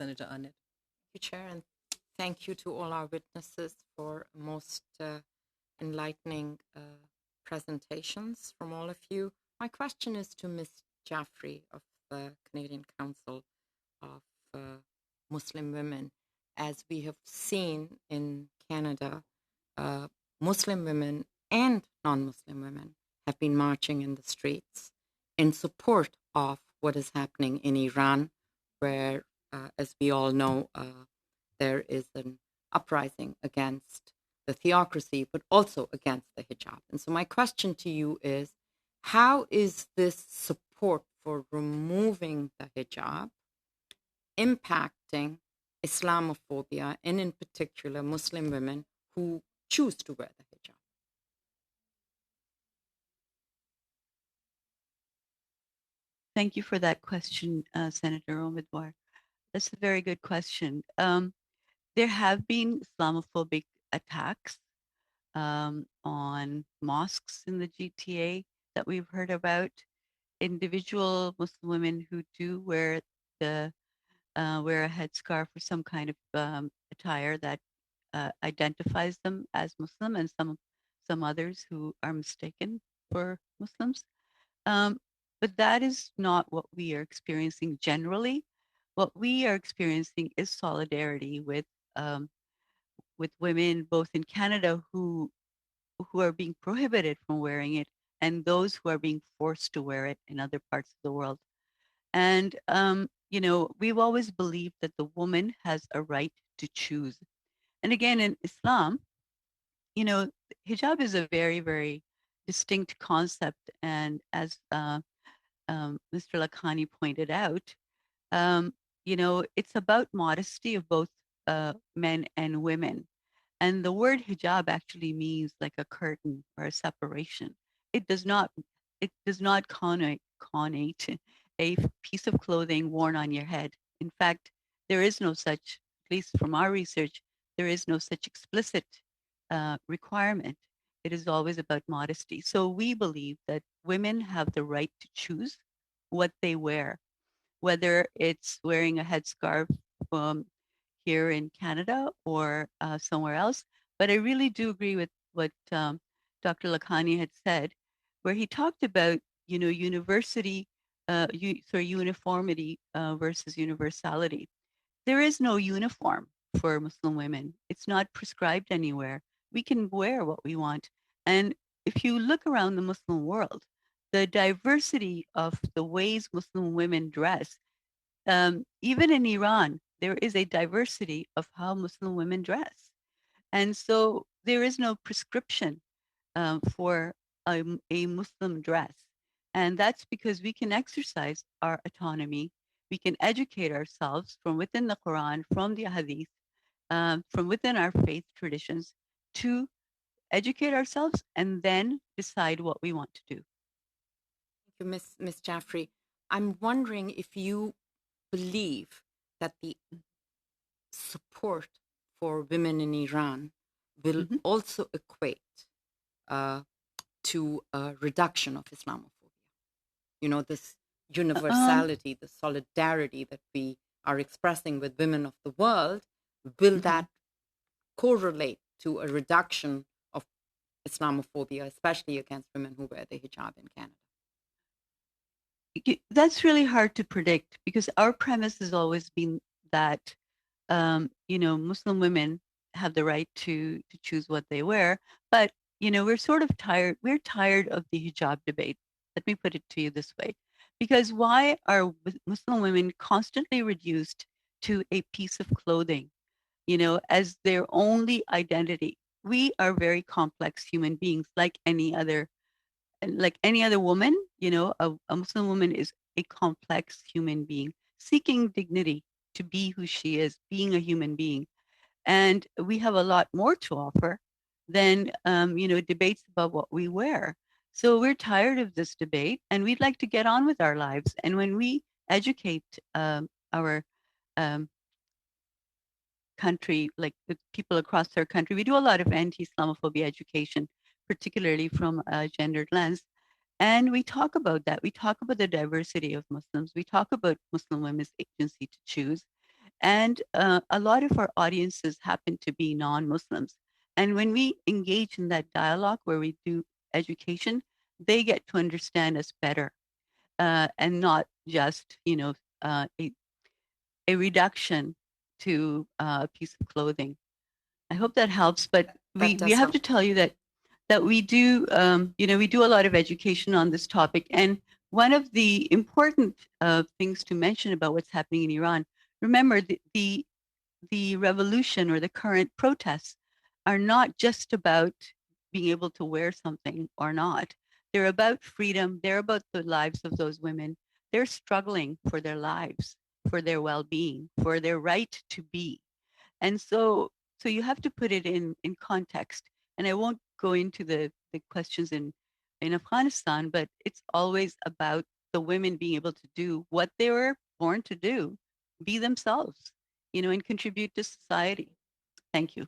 Senator Arnett. Thank you, Chair, and thank you to all our witnesses for most enlightening presentations from all of you. My question is to Ms. Jafri of the Canadian Council of Muslim Women. As we have seen in Canada, Muslim women and non-Muslim women have been marching in the streets in support of what is happening in Iran, where, as we all know, there is an uprising against the theocracy, but also against the hijab. And so my question to you is, how is this support for removing the hijab impacting Islamophobia, and in particular Muslim women who choose to wear the hijab? Thank you for that question, Senator Omidvar. That's a very good question. There have been Islamophobic attacks on mosques in the GTA that we've heard about. Individual Muslim women who do wear wear a headscarf or some kind of attire that identifies them as Muslim, and some others who are mistaken for Muslims. But that is not what we are experiencing generally. What we are experiencing is solidarity with women both in Canada who are being prohibited from wearing it, and those who are being forced to wear it in other parts of the world. And we've always believed that the woman has a right to choose. And again, in Islam, hijab is a very, very distinct concept. And as Mr. Lakhani pointed out, it's about modesty of both men and women. And the word hijab actually means like a curtain or a separation. It does not connate a piece of clothing worn on your head. In fact, there is no such, at least from our research, there is no such explicit requirement. It is always about modesty. So we believe that women have the right to choose what they wear, whether it's wearing a headscarf here in Canada or somewhere else. But I really do agree with what Dr. Lakhani had said, where he talked about, uniformity versus universality. There is no uniform for Muslim women. It's not prescribed anywhere. We can wear what we want. And if you look around the Muslim world, the diversity of the ways Muslim women dress, even in Iran, there is a diversity of how Muslim women dress. And so there is no prescription for a Muslim dress. And that's because we can exercise our autonomy. We can educate ourselves from within the Quran, from the Hadith, from within our faith traditions to educate ourselves and then decide what we want to do. Thank you, Ms. Jafri. I'm wondering if you believe that the support for women in Iran will also equate to a reduction of Islamophobia. This universality, the solidarity that we are expressing with women of the world, will that correlate to a reduction of Islamophobia, especially against women who wear the hijab in Canada? That's really hard to predict, because our premise has always been that, Muslim women have the right to choose what they wear. But, we're sort of tired. We're tired of the hijab debate. Let me put it to you this way. Because why are Muslim women constantly reduced to a piece of clothing, as their only identity? We are very complex human beings, like any other woman. A Muslim woman is a complex human being seeking dignity to be who she is, being a human being. And we have a lot more to offer than, debates about what we wear. So we're tired of this debate, and we'd like to get on with our lives. And when we educate our country, like the people across our country, we do a lot of anti-Islamophobia education, particularly from a gendered lens. And we talk about that. We talk about the diversity of Muslims. We talk about Muslim women's agency to choose. And a lot of our audiences happen to be non-Muslims. And when we engage in that dialogue where we do education, they get to understand us better, and not just, a reduction to a piece of clothing. I hope that helps. But That we does have help. to tell you that we do, we do a lot of education on this topic. And one of the important things to mention about what's happening in Iran, remember the revolution or the current protests are not just about being able to wear something or not. They're about freedom. They're about the lives of those women. They're struggling for their lives, for their well-being, for their right to be. And so you have to put it in context. And I won't go into the questions in Afghanistan, but it's always about the women being able to do what they were born to do, be themselves, and contribute to society. Thank you.